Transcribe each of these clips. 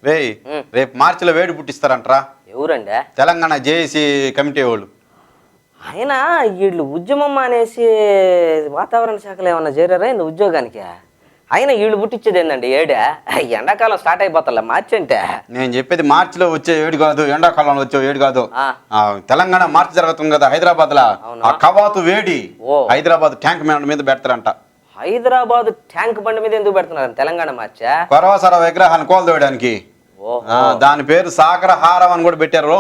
రే రేపు మార్చిలో వేడి పుట్టిస్తారంటరా. ఎవరండి? తెలంగాణ జేఏసీ కమిటీ వాళ్ళు. అయినా వీళ్ళు ఉద్యమం అనేసి వాతావరణ శాఖలో ఏమన్నా చేరారా ఇంత ఉద్యోగానికి? అయినా వీళ్ళు పుట్టించేది ఏందండి ఏడా? ఎండాకాలం స్టార్ట్ అయిపోతా మార్చి అంటే. నేను చెప్పేది మార్చిలో వచ్చే ఏడు కాదు, ఎండాకాలంలో వచ్చే ఏడు కాదు. తెలంగాణ మార్చి జరుగుతుంది కదా హైదరాబాద్ లా, ఆ కవాతు వేడి హైదరాబాద్ ట్యాంక్ మీద పెడతారంట. హైదరాబాద్ ట్యాంక్ బండి మీద ఎందుకు పెడుతున్నారు తెలంగాణ మార్చా? కొరవసర విగ్రహాన్ని కోల్దోయడానికి. దాని పేరు సాగరహారం అని కూడా పెట్టారు.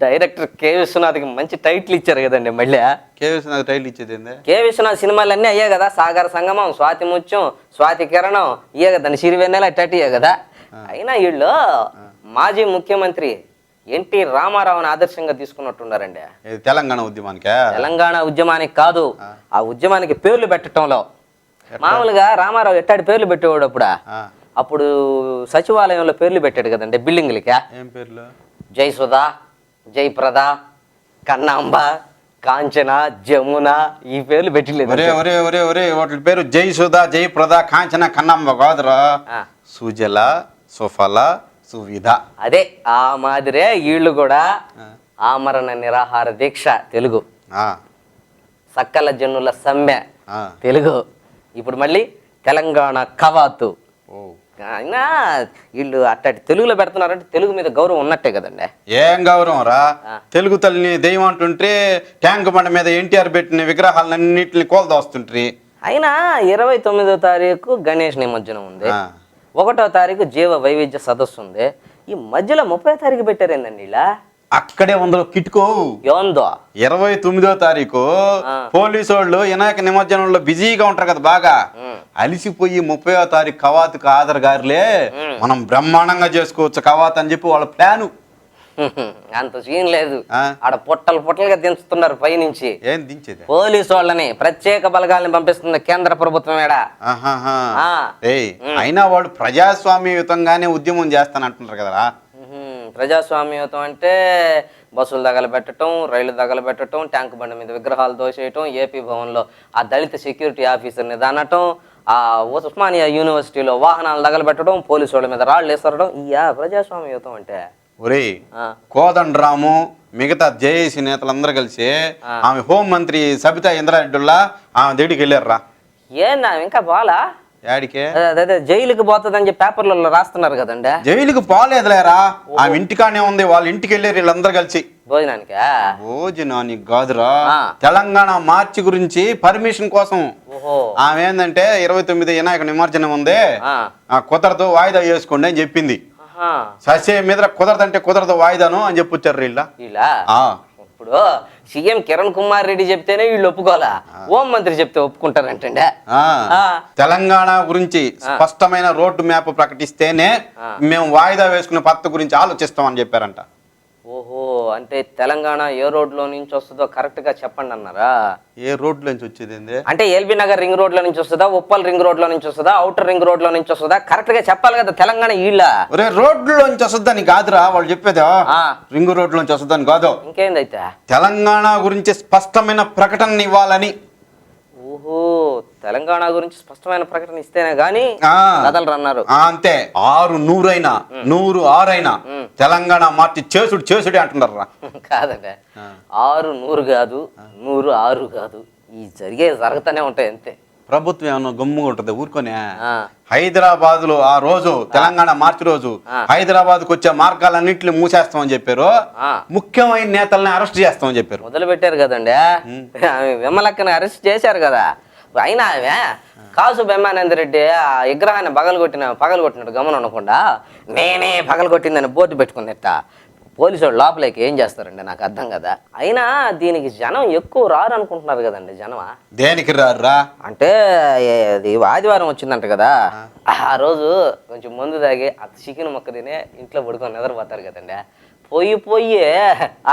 డైరెక్టర్ కె విశ్వనాథ్కి మంచి టైటిల్ ఇచ్చారు కదండి. మళ్ళీ కె విశ్వనాథ్ టైటిల్ ఇచ్చేది కె విశ్వనాథ్ సినిమాలు అన్నీ అయ్యే కదా, సాగర సంగమం, స్వాతి ముత్యం, స్వాతి కిరణం ఇయ్యే కదా, సిరివెన్నెల అట్టటియే కదా. అయినా వీళ్ళు మాజీ ముఖ్యమంత్రి ఎన్టీ రామారావుని ఆదర్శంగా తీసుకున్నట్టున్నారండి తెలంగాణ ఉద్యమానికి. తెలంగాణ ఉద్యమానికి కాదు, ఆ ఉద్యమానికి పేర్లు పెట్టడంలో. మామూలుగా రామారావు ఎట్టాడి పేర్లు పెట్టేవాడు అప్పుడు సచివాలయంలో పేర్లు పెట్టాడు కదండి బిల్డింగ్లకి. ఏం పేర్లు? జయసుధ, జయప్రద, కన్నాంబ, కాంచన, జమున ఈ పేర్లు పెట్టలేదు. వాటి పేరు జయసుధ, జయప్రద, కాంచన, కన్నాంబ కాదురా, సుజల, సుఫల, సువిధ. అదే ఆ మాదిరే వీళ్ళు కూడా ఆమరణ నిరాహార దీక్ష తెలుగు, సకల జనుల సమ్మె తెలుగు, ఇప్పుడు మళ్ళీ తెలంగాణ కవాతు. అయినా వీళ్ళు అట్టటి తెలుగులో పెడుతున్నారంటే తెలుగు మీద గౌరవం ఉన్నట్టే కదండి. ఏం గౌరవం రా? తెలుగు తల్లిని దెయ్యం అంటుంటే ట్యాంక్ బండ మీద ఎన్టీఆర్ పెట్టిన విగ్రహాలన్నింటిని కోల్దోస్తుంటారు. అయినా 29వ తారీఖు గణేష్ నిమజ్జనం ఉంది, 1వ తారీఖు జీవ వైవిధ్య సదస్సు ఉంది, ఈ మధ్యలో 30వ తారీఖు పెట్టారేందండి ఇలా? అక్కడే ఉందో కిటుకో. ఏందో 29వ తారీఖు పోలీసు వాళ్ళు వినాయక నిమజ్జనంలో బిజీగా ఉంటారు కదా, బాగా అలిసిపోయి 30వ తారీఖు కవాతుకు ఆధార్ గారులే మనం బ్రహ్మాండంగా చేసుకోవచ్చు కవాత్ అని చెప్పి వాళ్ళ ప్లాను. అంత సీన్ లేదు, ఆడ పొట్టలుగా దించుతున్నారు పైనుంచి. ఏం దించేది? పోలీసు వాళ్ళని ప్రత్యేక బలగాల్ని పంపిస్తుంది కేంద్ర ప్రభుత్వం. అయినా వాళ్ళు ప్రజాస్వామ్యయుతంగానే ఉద్యమం చేస్తానంటున్నారు కదరా. ప్రజాస్వామ్యయుతం అంటే బస్సులు తగలబెట్టడం, రైళ్లు తగలబెట్టడం, ట్యాంక్ బండి మీద విగ్రహాలు దోసేయటం, ఏపీ భవన్లో ఆ దళిత సెక్యూరిటీ ఆఫీసర్ని దానటం, ఆ ఉస్మానియా యూనివర్సిటీలో వాహనాలు తగలబెట్టడం, పోలీసు వాళ్ళ మీద రాళ్ళు వేసరడం, ఇయా ప్రజాస్వామ్యయుతం అంటే. ఒరే కోదండరాము మిగతా జేఏసీ నేతలందరూ కలిసి ఆమె హోంమంత్రి సబితా ఇంద్రారెడ్డిల్లా ఆమె దగ్గరికి వెళ్ళారా. ఏందా ఇంకా పోలా? యాడికే? అదే జైలుకి పోతుందని చెప్పి పేపర్లలో రాస్తున్నారు కదండి. జైలుకి పోలేదులేరా, ఆమె ఇంటికానే ఉంది, వాళ్ళ ఇంటికి వెళ్ళారు వీళ్ళందరూ కలిసి. భోజనానికి కాదురా, తెలంగాణ మార్చి గురించి పర్మిషన్ కోసం. ఆమె ఏంటంటే 29 వినాయక నిమజ్జనం ఉంది, కుదరదు వాయిదా వేసుకోండి అని చెప్పింది. ససే మీద కుదరదంటే కుదరదు వాయిదాను అని చెప్పొచ్చారు వీళ్ళ. ఇప్పుడు సీఎం కిరణ్ కుమార్ రెడ్డి చెప్తేనే వీళ్ళు ఒప్పుకోవాలా, హోం మంత్రి చెప్తే ఒప్పుకుంటారంటే. తెలంగాణ గురించి స్పష్టమైన రోడ్డు మ్యాప్ ప్రకటిస్తేనే మేము వాయిదా వేసుకునే పద్ధతి గురించి ఆలోచిస్తామని చెప్పారంట. ఓహో, అంటే తెలంగాణ ఏ రోడ్లో నుంచి వస్తుందో కరెక్ట్ గా చెప్పండి అన్నారా? ఏ రోడ్ నుంచి వచ్చేది అంటే ఎల్బీ నగర్ రింగ్ రోడ్ లో నుంచి వస్తుందా, ఉప్పల్ రింగ్ రోడ్ లో నుంచి వస్తుందా, ఔటర్ రింగ్ రోడ్ లో నుంచి వస్తుందా? కరెక్ట్ గా చెప్పాలి కదా తెలంగాణ. వీళ్ళ రోడ్ల నుంచి వస్తుందని కాదురా వాళ్ళు చెప్పేది, రింగ్ రోడ్ నుంచి వస్తుందని కాదు. ఇంకేందైతే తెలంగాణ గురించి స్పష్టమైన ప్రకటన ఇవ్వాలని. ఓహో, తెలంగాణ గురించి స్పష్టమైన ప్రకటన ఇస్తేనే గానీ కదలరన్నారు. అంతే, 600 అయినా 106 తెలంగాణ మార్చి చేసుడే అంటున్నారు. కాదండి, 600 కాదు, 106 కాదు, ఈ జరుగుతూనే ఉంటాయి అంతే. ప్రభుత్వం ఏమన్నా గమ్ముగా ఉంటది ఊరుకొని. హైదరాబాద్ లో ఆ రోజు తెలంగాణ మార్చి రోజు హైదరాబాద్ కు వచ్చే మార్గాలన్నింటినీ మూసేస్తామని చెప్పారు, ముఖ్యమైన నేతల్ని అరెస్ట్ చేస్తామని చెప్పారు. మొదలు పెట్టారు కదండి, విమలక్కని అరెస్ట్ చేశారు కదా. అయినా ఆమె కాసు బ్రహ్మానంద రెడ్డి ఆ విగ్రహాన్ని పగలగొట్టినట్టు గమనం అనకుండా నేనే పగలగొట్టిందని బోర్డు పెట్టుకున్నట్ట పోలీసు వాళ్ళు లోపలికి ఏం చేస్తారండి నాకు అర్థం కదా. అయినా దీనికి జనం ఎక్కువ రారు అనుకుంటున్నారు కదండి. జనమా దేనికి రారురా అంటే అది ఆదివారం వచ్చిందంట కదా, ఆ రోజు కొంచెం మందు తాగి చికెన్ మొక్క తినే ఇంట్లో పడుకొని నిద్రపోతారు కదండి. పోయి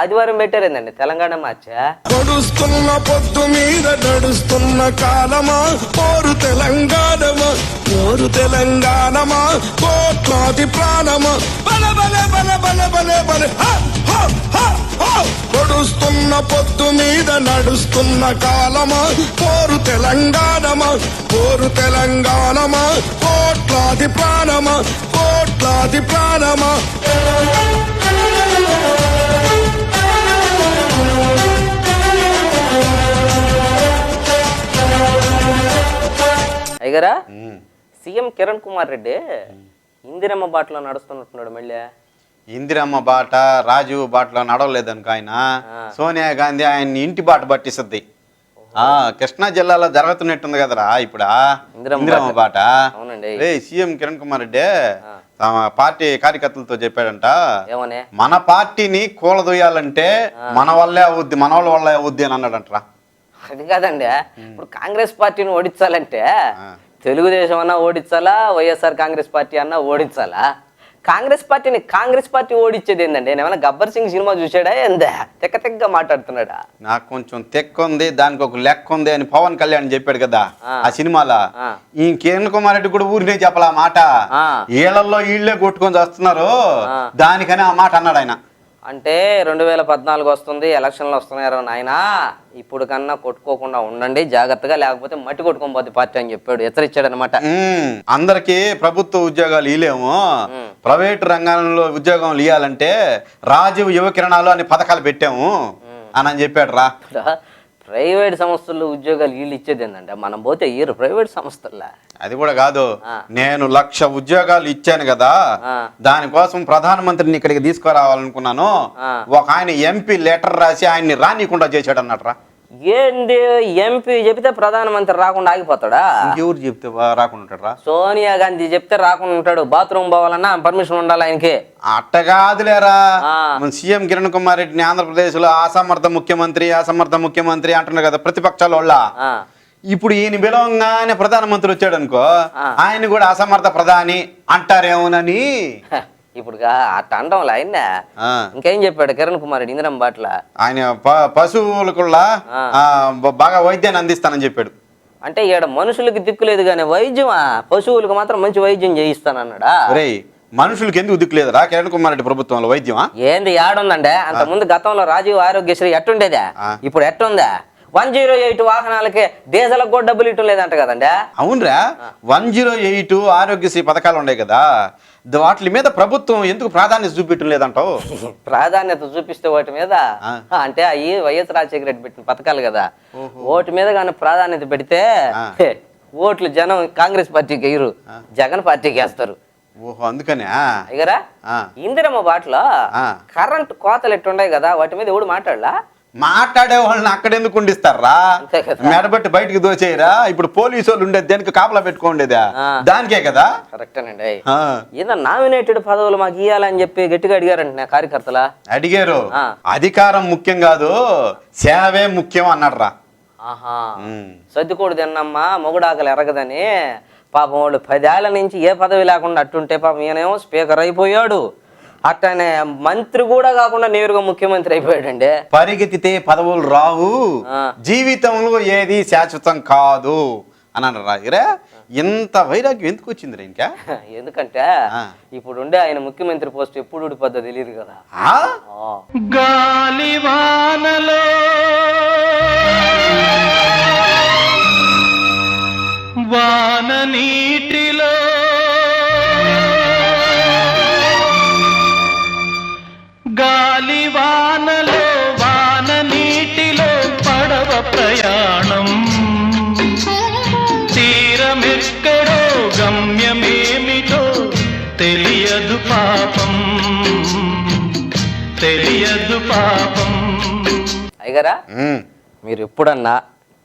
ఆదివారం పెట్టారేందండి తెలంగాణ మార్చా. నడుస్తున్న పొద్దు మీద నడుస్తున్న కాలమా పోరు తెలంగాణమా, పోరు తెలంగాణమా, కోట్లాది ప్రాణమా, బల బల బల బల బల బల. నడుస్తున్న పొద్దు మీద నడుస్తున్న కాలమా పోరు తెలంగాణమా, పోరు తెలంగాణమా, కోట్లాది ప్రాణమా, కోట్లాది పసి ప్రాణమా అయ్యగారా సీఎం కిరణ్ కుమార్ రెడ్డి ఇందిరమ్మ బాటలో నడుస్తున్నట్టున్నాడు మళ్ళీ. ఇందిరమ్మ బాట రాజీవ్ బాటలో నడవలేదనుకో ఆయన, సోనియా గాంధీ ఆయన్ని ఇంటి బాట పట్టిస్తుంది. కృష్ణా జిల్లాలో జరుగుతున్నట్టుంది కదరా ఇప్పుడు ఇందిరమ్మ బాట. సీఎం కిరణ్ కుమార్ రెడ్డి తమ పార్టీ కార్యకర్తలతో చెప్పాడంట, ఏమని మన పార్టీని కూలదొయ్యాలంటే మన వల్లే అవుద్ది, మన వాళ్ళ వల్లే అవుద్ది అని అన్నాడంటరా. అది కాదండి, ఇప్పుడు కాంగ్రెస్ పార్టీని ఓడించాలంటే తెలుగుదేశం అన్నా ఓడించాలా, వైఎస్ఆర్ కాంగ్రెస్ పార్టీ అన్నా ఓడించాలా? కాంగ్రెస్ పార్టీ ఓడించేది ఏందండి? ఏమైనా గబ్బర్ సింగ్ సినిమా చూసాడా ఏందా? తెక్క మాట్లాడుతున్నాడా? నాకు కొంచెం తెక్క ఉంది, దానికి ఒక లెక్క ఉంది అని పవన్ కళ్యాణ్ చెప్పాడు కదా ఆ సినిమాలో. ఈ కిరణ్ కుమార్ రెడ్డి కూడా ఊరినే చెప్పాల ఆ మాట. ఈళ్ళల్లో ఈళ్లే కొట్టుకొని వస్తున్నారు, దానికని ఆ మాట అన్నాడు ఆయన. అంటే 2014 వస్తుంది, ఎలక్షన్లు వస్తున్నాయి నాయన, ఇప్పుడు కన్నా కొట్టుకోకుండా ఉండండి జాగ్రత్తగా, లేకపోతే మట్టి కొట్టుకొని పోతే పార్టీ అని చెప్పాడు, హెచ్చరించాడు అనమాట. అందరికి ప్రభుత్వ ఉద్యోగాలు ఇలేము, ప్రైవేటు రంగంలో ఉద్యోగం ఇవ్వాలంటే రాజీవ్ యువ కిరణాలు అని పథకాలు పెట్టాము అని చెప్పాడు రా. ప్రైవేట్ సంస్థల్లో ఉద్యోగాలు వీళ్ళు ఇచ్చేది ఏంటంటే మనం పోతే ఇయ్యరు ప్రైవేట్ సంస్థల్లో. అది కూడా కాదు, నేను 1,00,000 ఉద్యోగాలు ఇచ్చాను కదా, దానికోసం ప్రధానమంత్రిని ఇక్కడికి తీసుకురావాలనుకున్నాను. ఒక ఆయన ఎంపీ లెటర్ రాసి ఆయన్ని రానికుండా చేశాడు అన్నట్రా. ఏంది ఎంపీ చెప్తే ప్రధానమంత్రి రాకుండా ఆగిపోతాడా? ఎవరు చెప్తే రాకుండా ఉంటాడా? సోనియా గాంధీ చెప్తే రాకుండా ఉంటాడు. బాత్రూమ్ పోవాలన్నా పర్మిషన్ ఉండాలి ఆయనకి. అట్టగాదులేరా, సీఎం కిరణ్ కుమార్ రెడ్డిని ఆంధ్రప్రదేశ్ లో అసమర్థ ముఖ్యమంత్రి అంటున్నారు కదా ప్రతిపక్షాల వాళ్ళ. ఇప్పుడు ఈయన పిలవంగానే ప్రధానమంత్రి వచ్చాడు అనుకో, ఆయన కూడా అసమర్థ ప్రధాని అంటారేమోనని. ఇప్పుడు అట్ట అంటంలా ఆయన ఇంకేం చెప్పాడు కిరణ్ కుమార్ రెడ్డి ఇందిరమ్మ బాట్ల? ఆయన పశువులకు బాగా వైద్యాన్ని అందిస్తానని చెప్పాడు. అంటే ఈడ మనుషులకి దిక్కులేదు కానీ వైద్యమా, పశువులకు మాత్రం మంచి వైద్యం చేయిస్తానన్నాడా? మనుషులకి ఎందుకు దిక్కులేదురా కిరణ్ కుమార్ రెడ్డి ప్రభుత్వంలో వైద్యమా? ఏంది ఏడుందంటే, అంత ముందు గతంలో రాజీవ్ ఆరోగ్యశ్రీ ఎట్టుండేదా, ఇప్పుడు ఎట్టుందా? 108 వాహనాలకే డీజిల్ కూడా డబ్బులు ఇవ్వటం లేదంట కదండి. అవునరా, 108 ఆరోగ్యశ్రీ పథకాలు ఉన్నాయి కదా, వాటి మీద ప్రభుత్వం ఎందుకు ప్రాధాన్యత చూపించడం లేదంటావు? ప్రాధాన్యత చూపిస్తే వాటి మీద అంటే అవి వైఎస్ రాజశేఖర రెడ్డి పెట్టిన పథకాలు కదా, ఓటు మీద కానీ ప్రాధాన్యత పెడితే ఓట్లు జనం కాంగ్రెస్ పార్టీకి వేయరు, జగన్ పార్టీకి వేస్తారు. ఓహో, అందుకనే అయ్యారా ఇందిరమ్మ బాటలో కరెంట్ కోతలు ఎట్టుండే కదా, వాటి మీద ఎవడు మాట్లాడే వాళ్ళని అక్కడ ఎందుకు ఉండిస్తారా? మెడబట్టి బయటికి దోచేయరా? ఇప్పుడు పోలీసు వాళ్ళు ఉండేది దేనికి, కాపలా పెట్టుకోండేదా దానికే కదా. కరెక్టేనండి. ఏదో నామినేటెడ్ పదవులు మాకు ఇయ్యాలని చెప్పి గట్టిగా అడిగారంట కార్యకర్తల. అడిగారు, అధికారం ముఖ్యం కాదు సేవే ముఖ్యం అన్నాడు రా. సర్దికూడదు తిన్నమ్మా మొగుడాకలు ఎరగదని పాపం వాళ్ళు 10 ఏళ్ల నుంచి ఏ పదవి లేకుండా అట్టుంటే పాపం ఈయనేమో స్పీకర్ అయిపోయాడు, అట్టనే మంత్రి కూడా కాకుండా నేరుగా ముఖ్యమంత్రి అయిపోయాడండి. పరిగెత్తితే పదవులు రావు, జీవితంలో ఏది శాశ్వతం కాదు అని అన్నారా. ఇంత వైరాగ్యం ఎందుకు వచ్చింది ఇంకా? ఎందుకంటే ఇప్పుడు ఉండే ఆయన ముఖ్యమంత్రి పోస్ట్ ఎప్పుడు ఊడిపోద్దో తెలియదు కదా. గాలివానలో వాన నీటిలో గాలివానలో వాన నీటిలో పడవ ప్రయాణం, తీరమెక్కడో గమ్యమేమిటో తెలియదు పాపం. అయ్యగారా, మీరు ఎప్పుడన్నా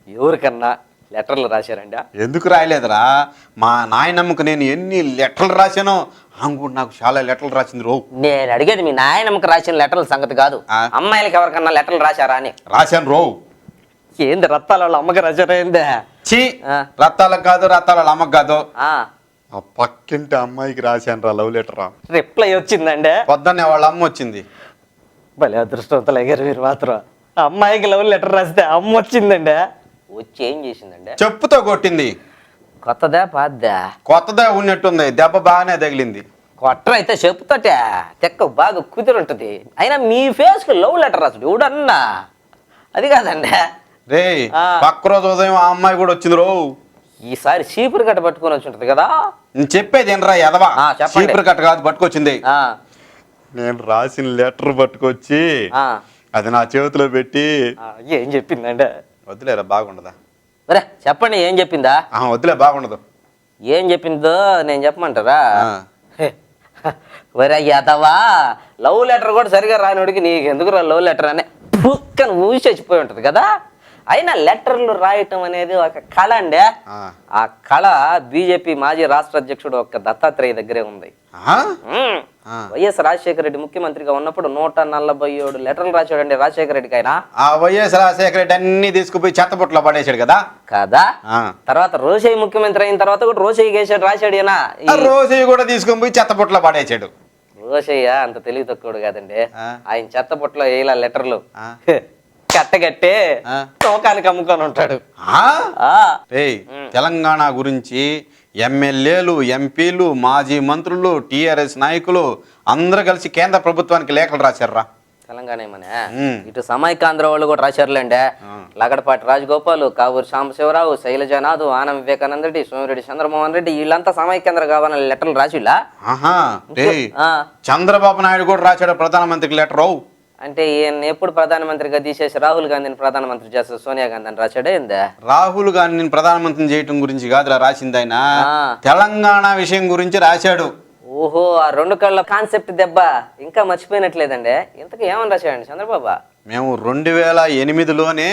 ఎవరికన్నా లెటర్లు రాశారండి? ఎందుకు రాయలేదురా, మా నాయనమ్మకు నేను ఎన్ని లెటర్లు రాశానో కూడా నాకు చాలా లెటర్లు రాసింది రో. నేను అడిగేది మీ నాయనమ్మకి రాసిన లెటర్ల సంగతి కాదు, అమ్మాయిలకి ఎవరికన్నా లెటర్లు రాశారా అని. రాశాను రో. ఏంది రత్తాల వాళ్ళ అమ్మకి రాశారా ఏందే? రత్తాలకు కాదు, రత్తాల వాళ్ళ అమ్మకి కాదు, ఆ పక్కింటి అమ్మాయికి రాశాను రా లవ్ లెటర్. రిప్లై వచ్చిందండి? పొద్దున్నే వాళ్ళ అమ్మ వచ్చింది. భలే అదృష్టవంతులు అయ్యారు మీరు మాత్రం. అమ్మాయికి లవ్ లెటర్ రాస్తే అమ్మ వచ్చిందండి. వచ్చి ఏం చేసిందండి? చెప్పుతో కొట్టింది. కొత్తదా పాద్దా? కొత్తదా ఉన్నట్టుంది, దెబ్బ బాగానే తగిలింది. కొట్టర్ అయితే చెప్పుతోటే తెక్క బాగా కుదిరుంటది. అయినా మీ ఫేస్ కు లవ్ లెటర్ రాసుడు ఎవడన్నా? అది కాదండి రే, పక్క రోజు ఉదయం ఆ అమ్మాయి కూడా వచ్చింది రో. ఈసారి చీపురు కట్ట పట్టుకొని వచ్చి ఉంటుంది కదా. నేను చెప్పేది ఏంట్రా ఎదవా, చెప్పండి. చీపురు కట్ట కాదు పట్టుకొచ్చింది. ఆ, నేను రాసిన లెటర్ పట్టుకొచ్చి ఆ, అది నా చేతిలో పెట్టి ఆ, ఏం చెప్పిందంటే? వద్దులేరా బాగుండదా. ఒరే చెప్పండి, ఏం చెప్పిందా? వద్దులే బాగుండదు. ఏం చెప్పిందో నేను చెప్పమంటారా? ఆ. ఒరే యాదవా, లవ్ లెటర్ కూడా సరిగా రానివాడికి నీకు ఎందుకు లవ్ లెటర్ అని పుక్కని ఊసి చచ్చిపోయి ఉంటుంది కదా. అయినా లెటర్లు రాయటం అనేది ఒక కళ అండి. ఆ కళ బీజేపీ మాజీ రాష్ట్ర అధ్యక్షుడు ఒక దత్తాత్రేయ దగ్గరే ఉంది. వైఎస్ రాజశేఖర రెడ్డి ముఖ్యమంత్రిగా ఉన్నప్పుడు 147 లెటర్లు రాశాడండి రాజశేఖర రెడ్డికి. ఆయన ఆ వైఎస్ రాజశేఖర రెడ్డి అన్ని తీసుకుపోయి చెత్తపుట్లో పడేశాడు కదా. తర్వాత రోషయ్య ముఖ్యమంత్రి అయిన తర్వాత కూడా రోషయ్య వేసాడు రాశాడు. ఈయన రోషయ్య కూడా తీసుకుని పోయి చెత్తపుట్లో పడేశాడు. రోషయ్య అంత తెలివి తక్కువడు కాదండి. ఆయన చెత్తపుట్లో వేయాల లెటర్లు కట్టగట్టే తోకానికి అమ్ముకొని ఉంటాడు. తెలంగాణ గురించి ఎమ్మెల్యేలు, ఎంపీలు, మాజీ మంత్రులు, టిఆర్ఎస్ నాయకులు అందరూ కలిసి కేంద్ర ప్రభుత్వానికి లేఖలు రాశారా. తెలంగాణ ఏమనే ఇటు సమైకాంధ్ర వాళ్ళు కూడా రాశారులేండి. లగడపాటి రాజగోపాల్, కావూరు సాంబశివరావు, శైలజానాథ్, ఆనం వివేకానంద రెడ్డి, సోమిరెడ్డి చంద్రమోహన్ రెడ్డి వీళ్ళంతా సమైకేంద్ర కావాలని లెటర్లు రాసిలా. చంద్రబాబు నాయుడు కూడా రాశాడు ప్రధానమంత్రికి లెటర్. అంటే ఈయన ఎప్పుడు ప్రధానమంత్రిగా తీసేసి రాహుల్ గాంధీని ప్రధానమంత్రి చేస్తారు సోనియా గాంధీ అని రాశాడే. రాహుల్ గాంధీని ప్రధానమంత్రిని చేయటం గురించి కాదురా రాసింది, ఆయన తెలంగాణ విషయం గురించి రాశాడు. ఓహో, ఆ 2 కళ్ళ కాన్సెప్ట్ దెబ్బ ఇంకా మర్చిపోయినట్లేదండి. ఇంతకు ఏమని రాశాడండి చంద్రబాబు? మేము 2008లోనే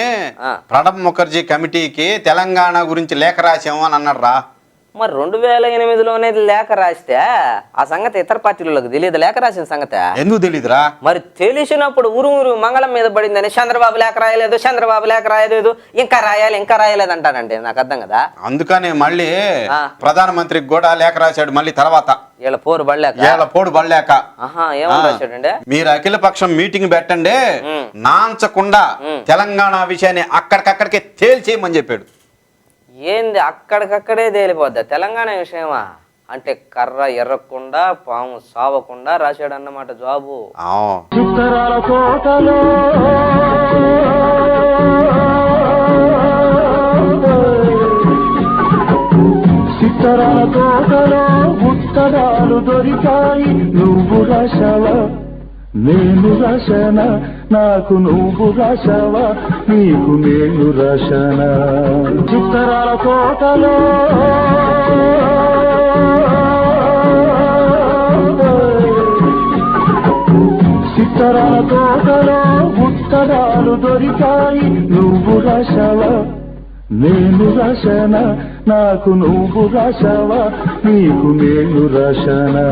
ప్రణబ్ ముఖర్జీ కమిటీకి తెలంగాణ గురించి లేఖ రాసాము అని అన్నాడు రా. మరి 2008లోనే లేఖ రాస్తే ఆ సంగతి ఇతర పార్టీలకు తెలియదు. లేఖ రాసిన సంగతి ఎందుకు తెలియదురా? మరి తెలిసినప్పుడు ఊరు మంగళం మీద పడిందని చంద్రబాబు లేఖ రాయలేదు, చంద్రబాబు లేఖ రాయలేదు, ఇంకా రాయలేదు అంటానండి. నాకు అర్థం కదా. అందుకని మళ్ళీ ప్రధానమంత్రికి కూడా లేఖ రాశాడు. మళ్ళీ తర్వాత వీళ్ళ పోరు బడలేక ఏమని రాశాడండి? మీరు అఖిల పక్షం మీటింగ్ పెట్టండి, నాంచకుండా తెలంగాణ విషయాన్ని అక్కడికక్కడికే తేల్చేయమని చెప్పాడు. ఏంది అక్కడికక్కడే తేలిపోద్దా తెలంగాణ విషయమా? అంటే కర్ర ఎర్రకుండా పాము సావకుండా రాశాడు అన్నమాట జాబు. చిత్తరాల తోటలో ఉత్తరాలు దొరికాయి, నువ్వు రాశావా నేను రాశానా, నాకు నువ్వు రాశావా నీకు నేను రాశానా. చిత్తరాల తోటలో ఉత్తరాలు దొరికాయి, నువ్వు రాశావా నేను రాశానా, నాకు నువ్వు రాశావా నీకు నేను రాశానా.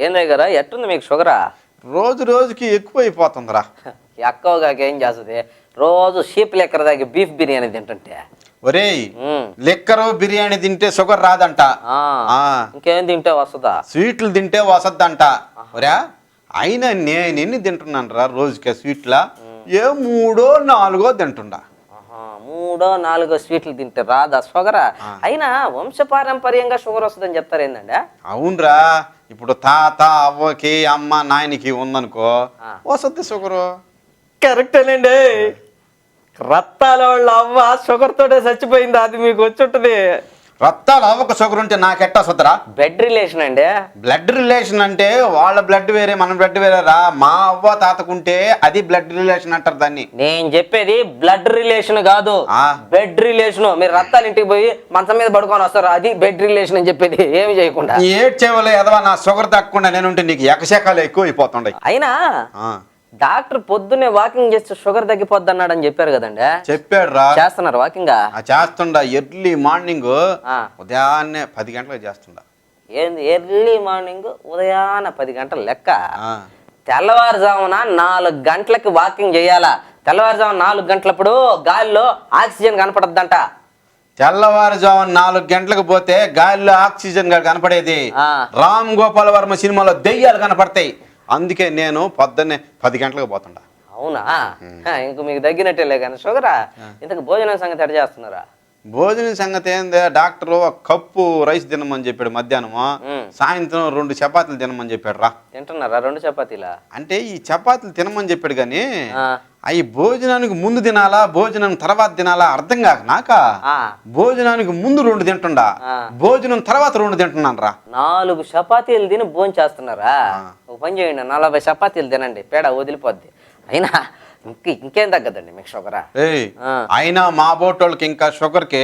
ఏందే కదా ఎట్టుంది మీకు షుగరా? రోజు రోజుకి ఎక్కువైపోతుందిరా. ఎక్కువగా ఏం చేస్తుంది? రోజు షీప్ లెక్కర దాకా బీఫ్ బిర్యానీ తింటుంటే. ఒరేయ్, లెక్కరు బిర్యానీ తింటే షుగర్ రాదంట. ఇంకేం తింటే వస్తుందా? స్వీట్లు తింటే వసద్దంట. ఒరే అయినా నేను ఎన్ని తింటున్నాను రా రోజుకి స్వీట్లా? 3-4 తింటుండా. 3-4 స్వీట్లు తింటే రాదా షుగర్? అయినా వంశపారంపర్యంగా షుగర్ వస్తుందని చెప్తారు ఏందండి? అవునరా, ఇప్పుడు తాత అవ్వకి అమ్మ నాయనకి ఉందనుకో వసద్ది షుగరు. కరెక్టేనండి. రత్తాల వాళ్ళ అవ్వ షుగర్ తోటే చచ్చిపోయింది, అది మీకు వచ్చి ఉంటుంది. రత్తాలు అవ్వక షుగర్ ఉంటే నాకెట్టా వస్తుందిరా? బ్లడ్ రిలేషన్ అండి. బ్లడ్ రిలేషన్ అంటే వాళ్ళ బ్లడ్ వేరే మన బ్లడ్ వేరేరా. మా అవ్వ తాతకుంటే అది బ్లడ్ రిలేషన్ అంటారు దాన్ని. నేను చెప్పేది బ్లడ్ రిలేషన్ కాదు, బెడ్ రిలేషన్. మీరు రత్తాలు ఇంటికి పోయి మంచం మీద పడుకొని వస్తారు, అది బెడ్ రిలేషన్ అని చెప్పేది. ఏమి చేయకుండా ఏడ్చేవాళ్ళు ఎదవా, నా షుగర్ తగ్గకుండా నేనుంటే నీకు ఎకశకాలు ఎక్కువ అయిపోతుండే. అయినా డాక్టర్ పొద్దున్నే వాకింగ్ చేస్తే షుగర్ తగ్గిపోద్ది అన్నాడు అని చెప్పారు కదండి. చెప్పాడు రా. చేస్తున్నారు వాకింగ్? చేస్తుండా. ఎర్లీ మార్నింగ్ ఉదయాన్నే 10 గంటలకు చేస్తుండా. ఏంది ఎర్లీ మార్నింగ్ ఉదయాన్నే 10 గంటల లెక్క? తెల్లవారుజామున 4 గంటలకి వాకింగ్ చేయాలా. తెల్లవారుజామున 4 గంటలప్పుడు గాలిలో ఆక్సిజన్ కనపడద్దంట. తెల్లవారుజామున 4 గంటలకు పోతే గాలిలో ఆక్సిజన్ కనపడేది. రామ్ గోపాల్ వర్మ సినిమాలో దెయ్యాలు కనపడతాయి. అందుకే నేను పొద్దున్నే 10 గంటలకు పోతుండా. అవునా? ఇంక మీకు తగ్గినట్టేలే కానీ షుగరా. ఇంతకు భోజనం సంగతి ఎట్లా చేస్తున్నారా? భోజనం సంగతి ఏంది, డాక్టర్ 1 కప్పు రైస్ తినమని చెప్పాడు మధ్యాహ్నము, సాయంత్రం 2 చపాతీలు తినమని చెప్పాడు రా. తింటున్నారా 2 చపాతీలా? అంటే ఈ చపాతీలు తినమని చెప్పాడు కానీ అవి భోజనానికి ముందు తినాలా భోజనం తర్వాత తినాలా అర్థం కాక నాక ఆ. భోజనానికి ముందు 2 తింటుండా భోజనం తర్వాత 2 తింటున్నాను రా 4 చపాతీలు తిని భోజనం చేస్తున్నారా? ఒక పని చేయండి, 40 చపాతీలు తినండి, పేడ వదిలిపోద్ది. అయినా ఇంకేం తగ్గదండి మీకు షుగరా? అయినా మా బోటోళ్ళకి ఇంకా షుగర్ కి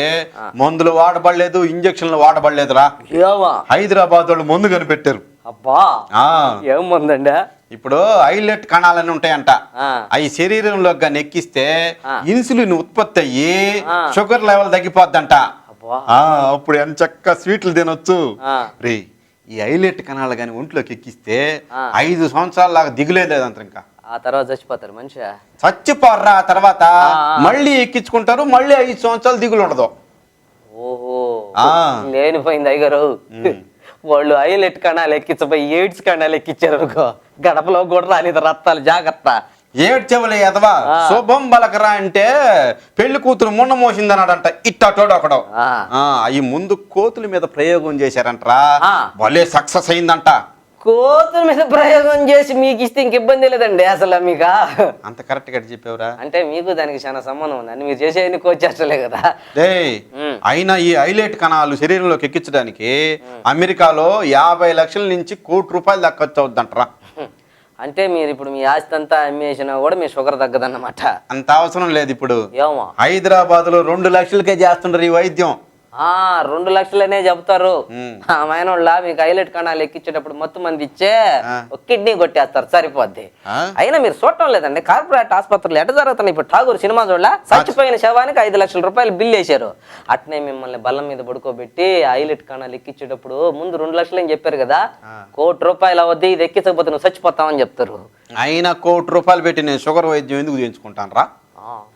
మందులు వాడబడలేదు, ఇంజక్షన్లు వాడబడలేదురా. హైదరాబాద్ వాళ్ళు మందు కనిపెట్టారు. అబ్బా ఏం మందండి? ఇప్పుడు ఐలెట్ కణాలని ఉంటాయంట, అవి శరీరంలోకి కానీ ఎక్కిస్తే ఇన్సులిన్ ఉత్పత్తి అయ్యి షుగర్ లెవెల్ తగ్గిపోద్దంట. అప్పుడు ఎంత చక్క స్వీట్లు తినొచ్చు రే. ఈ ఐలెట్ కణాలు కానీ ఒంట్లోకి ఎక్కిస్తే 5 సంవత్సరాల లాగా దిగులేదంత. ఇంకా ఆ తర్వాత చచ్చిపోతారు మనిషి. చచ్చిపోర్రా తర్వాత మళ్ళీ ఎక్కించుకుంటారు, మళ్ళీ 5 సంవత్సరాలు దిగులు ఉండదు. ఓహో లేనిపోయింది అయ్యగారు. వాళ్ళు ఐలెట్ కణాలు ఎక్కించబోయి ఎయిడ్స్ కణాలు ఎక్కించారు అనుకో, గడపలో కూడా రాలేదు రత్తాలు. జాగ్రత్త. ఏడ్చెవలే ఎదవా శుభం బలకరా అంటే పెళ్లి కూతురు మొన్న మోసిందన్నాడంట ఇట్టోడు ఒకడు. అవి ముందు కోతుల మీద ప్రయోగం చేశారంటరా, భలే సక్సెస్ అయిందంట. కోతుల మీద ప్రయోగం చేసి మీకు ఇస్తే ఇంక ఇబ్బంది లేదండి అసలు మీకు. అంత కరెక్ట్ గా చెప్పావురా. అంటే మీకు దానికి చాలా సంబంధం ఉంది, అని మీరు చేసేది కోచేస్తలే కదా. అయినా ఈ ఐలెట్ కణాలు శరీరంలోకి ఎక్కించడానికి అమెరికాలో 50 లక్షల నుంచి ₹1 కోటి దాకా ఖర్చు అవుద్దంటరా. అంటే మీరు ఇప్పుడు మీ ఆస్తి అంతా అమ్మేసినా కూడా మీ షుగర్ తగ్గదన్నమాట. అంత అవసరం లేదు. ఇప్పుడు ఏమో హైదరాబాద్ లో 2 లక్షలకే చేస్తుంటారు ఈ వైద్యం. 2 లక్షలనే చెప్తారు. మైనోళ్ళ మీకు ఐలెట్ కణాలు ఎక్కించేటప్పుడు మొత్తం మంది ఇచ్చే ఒక కిడ్నీ కొట్టేస్తారు, సరిపోద్ది. అయినా మీరు చూడటం లేదండి, కార్పొరేట్ ఆసుపత్రులు ఎట జరుగుతున్నాయి. ఇప్పుడు ఠాగూర్ సినిమా చూడ చచ్చిపోయిన శవానికి 5 లక్షల రూపాయలు బిల్లు వేశారు. అట్నే మిమ్మల్ని బల్లం మీద పడుకోబెట్టి ఐలెట్ కణాలు ఎక్కించేటప్పుడు ముందు 2 లక్షలు అని చెప్పారు కదా, ₹1 కోటి అవద్ది, ఇది ఎక్కించకపోతే నువ్వు చచ్చిపోతావని చెప్తారు. అయినా ₹1 కోటి పెట్టి నేను షుగర్ వైద్యం ఎందుకు చేయించుకుంటాను రా?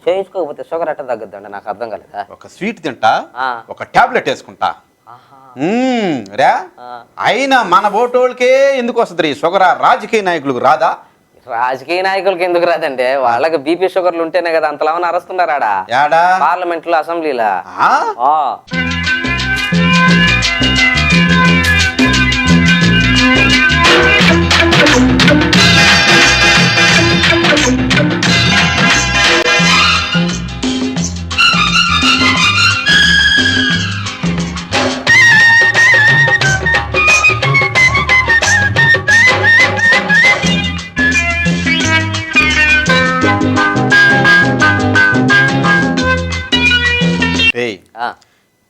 చేయించుకోకపోతే షుగర్ ఎట్ట తగ్గద్దండి, నాకు అర్థం కాలేదా? ఒక స్వీట్ తింటా, ఒక టాబ్లెట్ వేసుకుంటా రా. అయినా మన బోటోళ్ళకే ఎందుకు వస్తుంది షుగర్? రాజకీయ నాయకులకు రాదా? రాజకీయ నాయకులకి ఎందుకు రాదండి? వాళ్ళకి బీపీ షుగర్లు ఉంటేనే కదా అంతలామని అరుస్తున్నారా పార్లమెంట్ లో, అసెంబ్లీలో.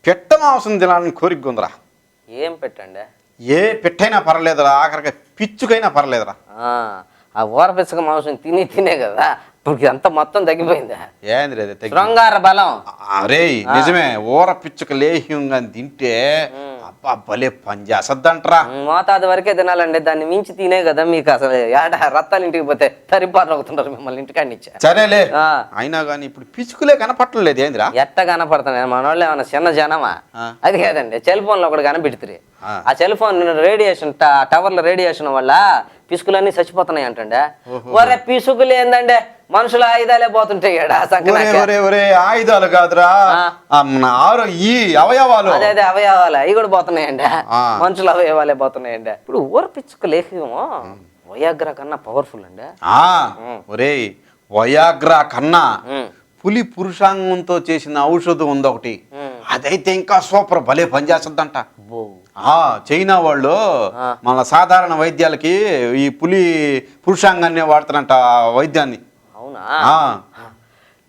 పెట్ట మాంసం తినాలని కోరిక ఉందిరా. ఏం పెట్టండి? ఏ పెట్టైనా పర్లేదురా, ఆఖరికి పిచ్చుకైనా పర్లేదురా. ఆ ఊర పిచ్చుక మాంసం తినే కదా ఇప్పుడు అంత మొత్తం తగ్గిపోయిందా? ఏంది శృంగార బలం. అరే నిజమే, ఊర పిచ్చుక లేహ్యంగా తింటే అబ్బా భలే పని చేసద్దంటరా. మోతాదు వరకే తినాలండి, దాన్ని మించి తినే కదా మీకు అసలు రత్తాలు ఇంటికి పోతే తరిపారు అవుతుంటారు మిమ్మల్ని ఇంటికాడి నుంచి. సరేలే, అయినా కానీ ఇప్పుడు పిచ్చుకలే కనపట్టలేదు. ఏందిరా ఎట్ట కనపడుతున్నాయి? మన వాళ్ళు ఏమన్నా చిన్న జనమా? అది కాదండి, సెల్ ఫోన్ లో ఒకటి కనిపెడుతుంది. ఆ సెల్ ఫోన్ రేడియేషన్, టవర్ల రేడియేషన్ వల్ల పిసుకులన్నీ చచ్చిపోతున్నాయి అంటండే. ఒరే పిసుకులు ఏందంటే మనుషుల ఆయుధాలే పోతుంటాయి. ఆయుధాలు కాదురా, ఈ అవయవాలు. అదే అవయవాలు అవి కూడా పోతున్నాయండి, మనుషుల అవయవాలే పోతున్నాయండి. ఇప్పుడు ఊర పిచ్చుక లేకేమో వయాగ్రా కన్నా పవర్ఫుల్ అండి. ఒరే వయాగ్రా కన్నా పులి పురుషాంగంతో చేసిన ఔషధం ఉంది ఒకటి, అదైతే ఇంకా సూపర్ భలే పనిచేస్తుందంట. చైనా వాళ్ళు మన సాధారణ వైద్యాలకి ఈ పులి పురుషాంగాన్ని వాడుతారంట వైద్యాన్ని. అవునా?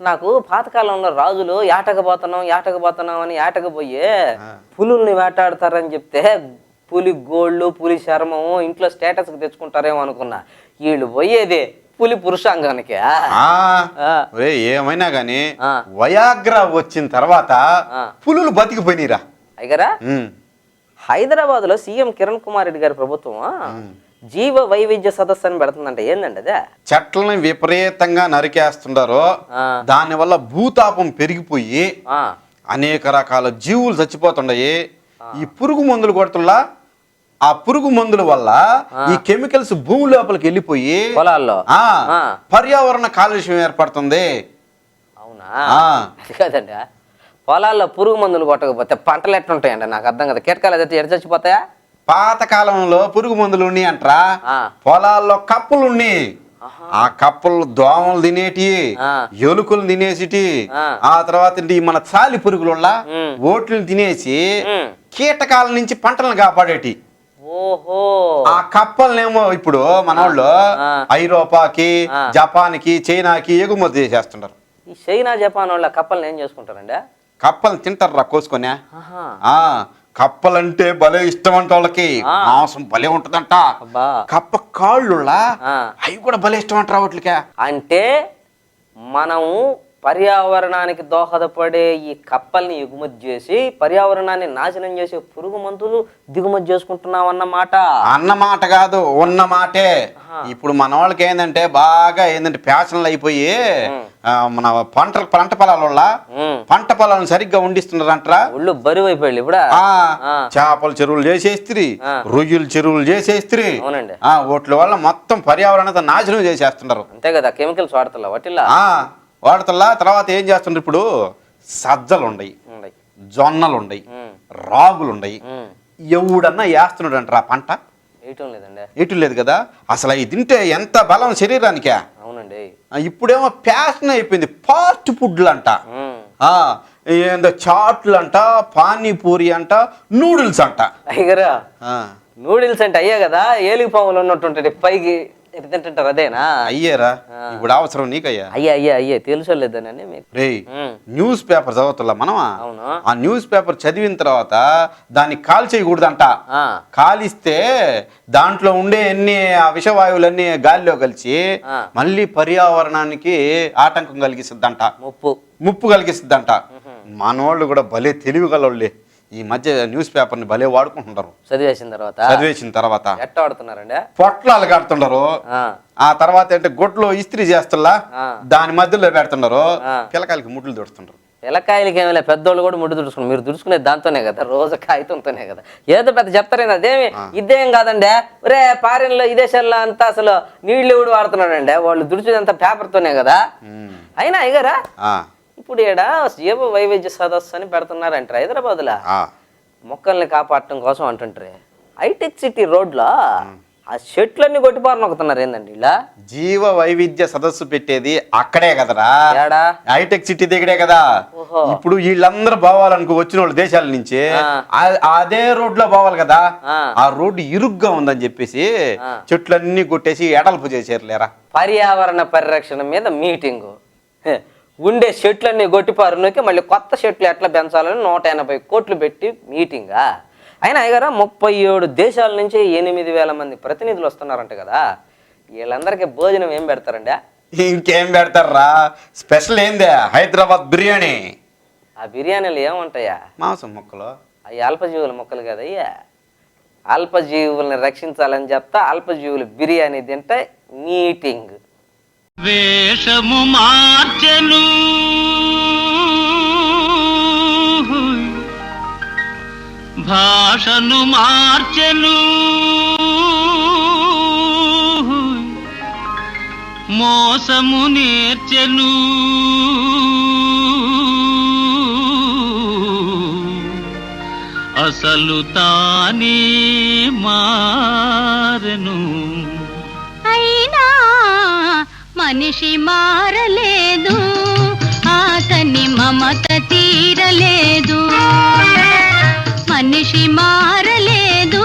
నాకు పాతకాలంలో రాజులు ఏటకపోతున్నాం అని ఏటకపోయి పులుల్ని వేటాడతారని చెప్తే పులి గోళ్ళు, పులి చర్మము ఇంట్లో స్టేటస్ కి తెచ్చుకుంటారేమో అనుకున్నా. వీళ్ళు పోయేది పులి పురుషాంగానికి. ఏమైనా గాని వయాగ్రా వచ్చిన తర్వాత పులులు బతికిపోయినరా అయ్యారా. హైదరాబాద్ లో సీఎం కిరణ్ కుమార్ రెడ్డి గారి ప్రభుత్వం జీవ వైవిధ్య సదస్సు అని పెడుతుందంటే ఏందండి అదే? చెట్లని విపరీతంగా నరికేస్తున్నారు, దాని వల్ల భూతాపం పెరిగిపోయి అనేక రకాల జీవులు చచ్చిపోతున్నాయి. ఈ పురుగు మందులు కొడుతున్నా, ఆ పురుగు మందుల వల్ల ఈ కెమికల్స్ భూమి లోపలికి వెళ్ళిపోయి పొలాల్లో పర్యావరణ కాలుష్యం ఏర్పడుతుంది. అవునా? కదండి, పొలాల్లో పురుగు మందులు కొట్టకపోతే పంటలు ఎట్లుంటాయండి? నాకు అర్థం కదా. కీటకాలు అయితే ఎడ చచ్చిపోతాయా? పాతకాలంలో పురుగు మందులు ఉన్నాయి అంటరా, పొలాల్లో కప్పులు ఉన్నాయి. ఆ కప్పలు దోమలు తినేటి, ఎలుకలు తినేసిటి, ఆ తర్వాత మన చాలి పురుగుల ఓట్లను తినేసి కీటకాల నుంచి పంటలను కాపాడేటి. ఓహో, ఆ కప్పలనేమో ఇప్పుడు మన వాళ్ళు ఐరోపాకి, జపాన్కి, చైనాకి ఎగుమతి చేసేస్తున్నారు. ఈ చైనా జపాన్ వాళ్ళ కప్పల్ని ఏం చేసుకుంటారండి? కప్పలు తింటారా కోసుకొని. కప్పలంటే భలే ఇష్టం అంట వాళ్ళకి, మాంసం భలే ఉంటదంట. కప్ప కాళ్ళు అవి కూడా భలే ఇష్టం అంటారా వాటికి. అంటే మనము పర్యావరణానికి దోహదపడే ఈ కప్పల్ని ఎగుమతి చేసి పర్యావరణాన్ని నాశనం చేసే పురుగు మందులు దిగుమతి చేసుకుంటున్నాం అన్నమాట కాదు, ఉన్న మాటే. ఇప్పుడు మన వాళ్ళకి ఏంటంటే బాగా ఫ్యాషన్లు అయిపోయి మన పంట పొలాలను సరిగ్గా ఉండిస్తున్నారంటరా. ఒళ్ళు బరువు అయిపోయి ఇప్పుడు చేపల చెరువులు చేసేస్త్రీ, రొయ్యల చెరువులు చేసేస్త్రీ. వాటి వల్ల మొత్తం పర్యావరణాన్ని నాశనం చేసేస్తున్నారు. అంతే కదా, కెమికల్స్ వాడుతున్నా వాటిల్లో వాడుతల్లా. తర్వాత ఏం చేస్తుండ్రు, ఇప్పుడు సజ్జలు ఉన్నాయి, జొన్నలు ఉన్నాయి, రాగులు ఉన్నాయి. ఎవడన్నా వేస్తున్నాడు అంటారా పంట? ఎటు లేదు కదా. అసలు అవి తింటే ఎంత బలం శరీరానికి. అవునండి. ఇప్పుడేమో ఫ్యాషన్ అయిపోయింది, ఫాస్ట్ ఫుడ్లు అంట, ఏందో చాట్లు అంట, పానీపూరి అంట, నూడిల్స్ అంట. అయ్యగారా, నూడిల్స్ అంటే అయ్యే కదా ఏలిగి పాములు ఉన్నట్టుంటది పైకి తింటుంటారు, అదేనా? అయ్యేరా, ఇప్పుడు అవసరం నీకయ్యా? అయ్యే తెలుసలేదని. రే, న్యూస్ పేపర్ చదువుతున్నా మనమా? ఆ న్యూస్ పేపర్ చదివిన తర్వాత దాన్ని కాల్ చేయకూడదంట. కాలిస్తే దాంట్లో ఉండే విషవాయువులన్నీ గాలిలో కలిసి మళ్ళీ పర్యావరణానికి ఆటంకం కలిగిస్తుందంట, ముప్పు కలిగిస్తుందంట. మనోళ్ళు కూడా భలే తెలివిగలోళ్ళే. ఈ మధ్య న్యూస్ పేపర్ ని భలే వాడుకుంటున్నారు. చదివేసిన తర్వాత ఎట్ట వాడుతున్నారండి? పొట్లాలు కడుతున్నారు. ఆ తర్వాత అంటే గుడ్లు ఇస్త్రీ చేస్తున్నా దాని మధ్యలో పెడుతున్నారు. పిల్లకాయలకి ముడ్లు దుడుస్తున్నారు. పిల్లకాయలకి ఏమైనా పెద్దోళ్ళు కూడా ముడ్డు దుడుచుకున్నారు. మీరు దుడుచుకునేది దాంతోనే కదా, రోజు కాగితంతోనే కదా. ఏదో పెద్ద చెప్తారేనా? అదేమి ఇదేం కాదండి. ఒరే, ఫారిన్లో విదేశాల్లో అంతా అసలు నీళ్లు కూడా వాడుతున్నాడండి. వాళ్ళు దుడిచేదంతా పేపర్తోనే కదా. అయినా అయ్యారా, ఇప్పుడు ఈడ జీవ వైవిధ్య సదస్సు అని పెడుతున్నారంటారు హైదరాబాద్లో. మొక్కల్ని కాపాడటం కోసం అంటుంటారు. హైటెక్ సిటీ రోడ్లో ఆ చెట్లన్నీ కొట్టిపారని నొక్కుతున్నారు ఏందండి ఇలా? జీవ వైవిధ్య సదస్సు పెట్టేది అక్కడే కదరా, హైటెక్ సిటీ దగ్గరే కదా. ఇప్పుడు వీళ్ళందరూ పోవాలనుకో వచ్చిన వాళ్ళు దేశాల నుంచి అదే రోడ్ లో పోవాలి కదా. ఆ రోడ్డు ఇరుగ్గా ఉందని చెప్పేసి చెట్లన్నీ కొట్టేసి ఎడల్పు చేసారు లేరా. పర్యావరణ పరిరక్షణ మీద మీటింగు, ఉండే చెట్లన్నీ కొట్టిపారులోకి మళ్ళీ కొత్త చెట్లు ఎట్లా పెంచాలని 180 కోట్లు పెట్టి మీటింగా. అయినా అయ్యారా 37 దేశాల నుంచి 8,000 మంది ప్రతినిధులు వస్తున్నారంట కదా. వీళ్ళందరికీ భోజనం ఏం పెడతారండి? ఇంకేం పెడతారా, స్పెషల్ ఏంది హైదరాబాద్ బిర్యానీ. ఆ బిర్యానీలు ఏముంటాయా? మాంసం మొక్కలు. అవి అల్పజీవుల మొక్కలు కదయ్యా. అల్పజీవుల్ని రక్షించాలని చెప్తా అల్పజీవులు బిర్యానీ తింటే మీటింగ్. వేషము మార్చెను భాషను మార్చెను మోసము నేర్చెను అసలు తానే మారెను. మనిషి మారలేదు, అతని మమత తీరలేదు. మనిషి మారలేదు,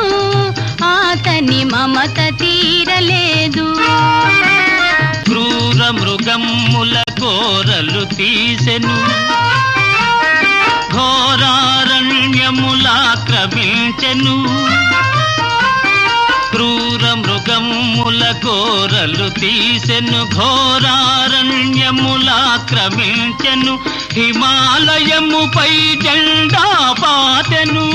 అతని మమత తీరలేదు. క్రూర మృగముల కోరలు తీసెను, ఘోరారణ్యములాక్రమించెను. క్రూర మృగముల కోరలు తీసెను, ఘోరారణ్యములాక్రమించెను. హిమాలయముపై జెండా పాతెను.